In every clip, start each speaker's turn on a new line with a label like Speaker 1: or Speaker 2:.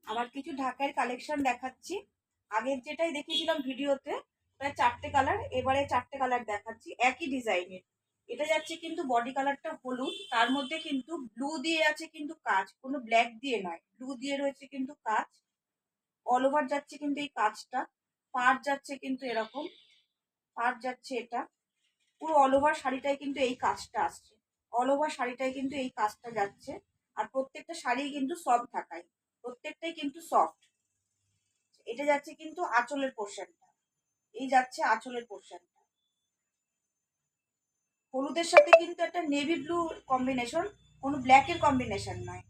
Speaker 1: আবার কিছু ঢাকাইয়ের কালেকশন দেখাচ্ছি। আগের যেটাই দেখিয়েছিলাম ভিডিওতে প্রায় 4টে কালার, এবারে 4টে কালার দেখাচ্ছি একই ডিজাইনের। এটা যাচ্ছে কিন্তু বডি কালারটা হলুদ, তার মধ্যে কিন্তু ব্লু দিয়ে আছে কিন্তু কাজ, কোনো ব্ল্যাক দিয়ে নয়, ব্লু দিয়ে রয়েছে কিন্তু কাজ। অল ওভার যাচ্ছে কিন্তু এই কাজটা, পাড় যাচ্ছে কিন্তু এরকম, পাড় যাচ্ছে এটা, পুরো অল ওভার শাড়িটাই কিন্তু এই কাজটা আসছে, অল ওভার শাড়িটাই কিন্তু এই কাজটা যাচ্ছে। আর প্রত্যেকটা শাড়ি কিন্তু সফট ঢাকাই, প্রত্যেকটাই কিন্তু সফট। এটা যাচ্ছে কিন্তু আঁচলের পোর্শনটা, এই যাচ্ছে আঁচলের পোর্শনটা। হলুদের সাথে কিন্তু একটা নেভি ব্লু কম্বিনেশন, কোনো ব্ল্যাকের কম্বিনেশন নয়।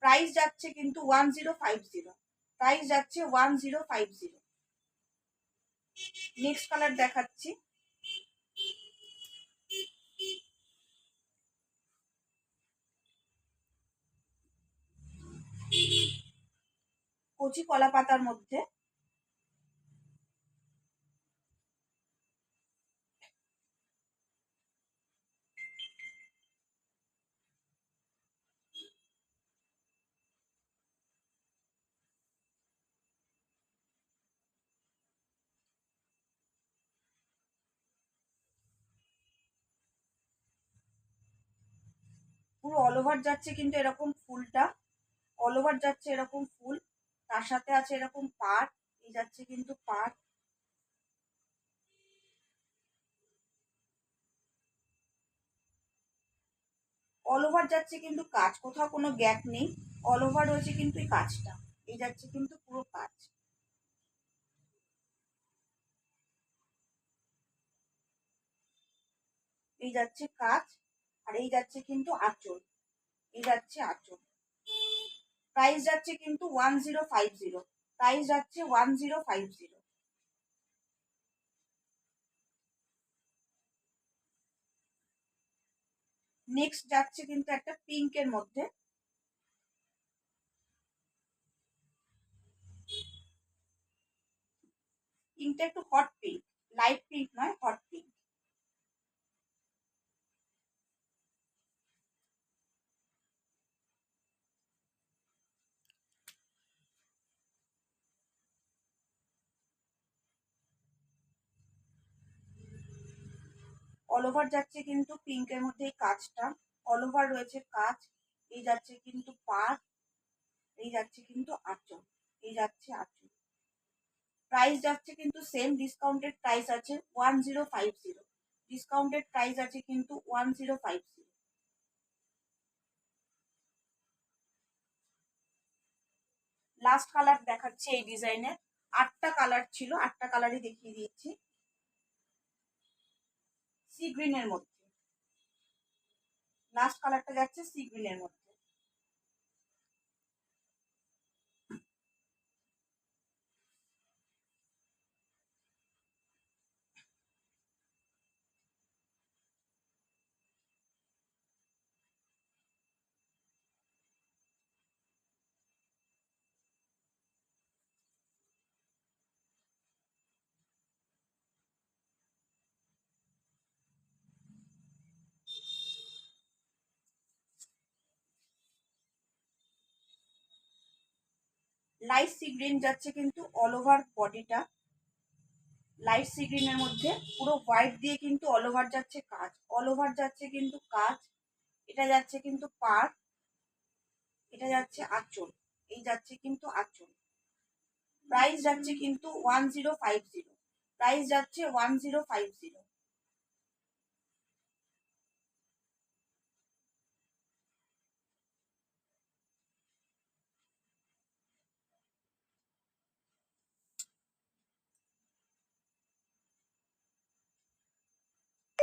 Speaker 1: প্রাইস যাচ্ছে কিন্তু 1050, প্রাইস যাচ্ছে 1050। নেক্সট কালার দেখাচ্ছি। কচি কলা পাতার মধ্যে পুরো অল ওভার যাচ্ছে কিন্তু এরকম ফুলটা, অল ওভার যাচ্ছে এরকম ফুল, তার সাথে আছে এরকম পাড়, এই যাচ্ছে কিন্তু পাড়। অল ওভার যাচ্ছে কিন্তু কাজ, কোথাও কোনো গ্যাপ নেই, অল ওভার রয়েছে কিন্তু এই কাজটা, এই যাচ্ছে কিন্তু পুরো কাজ, এই যাচ্ছে কাজ। আর এই যাচ্ছে কিন্তু আঁচল, এই যাচ্ছে আঁচল। প্রাইস যাচ্ছে কিন্তু 1050, প্রাইস যাচ্ছে 1050। নেক্সট যাচ্ছে কিন্তু একটা পিঙ্কের মধ্যে, পিঙ্কটা একটু হট পিঙ্ক, লাইট পিঙ্ক নয়, হট পিঙ্ক। অল ওভার যাচ্ছে কিন্তু পিঙ্কের মধ্যে এই কাজটা, অল ওভার রয়েছে কাজ, এই যাচ্ছে কিন্তু পাড়, এই যাচ্ছে কিন্তু আঁচল, এই যাচ্ছে আঁচল। প্রাইস যাচ্ছে কিন্তু সেম, ডিসকাউন্টেড প্রাইস আছে 1050, ডিসকাউন্টেড প্রাইস আছে কিন্তু 1050। লাস্ট কালার দেখাচ্ছি এই ডিজাইনের, 8টা কালার ছিল, 8টা কালারই দেখিয়ে দিচ্ছি। সি গ্রিনের মধ্যে লাস্ট কালারটা যাচ্ছে, সি গ্রিনের মধ্যে। লাইট সি গ্রিন যাচ্ছে কিন্তু অল ওভার বডিটা, লাইট সি গ্রিনের মধ্যে পুরো হোয়াইট দিয়ে কিন্তু অল ওভার যাচ্ছে কাজ, অল ওভার যাচ্ছে কিন্তু কাজ। এটা যাচ্ছে কিন্তু পাড়, এটা যাচ্ছে আঁচল, এই যাচ্ছে কিন্তু আঁচল। প্রাইস যাচ্ছে কিন্তু 1050, প্রাইস যাচ্ছে 1050।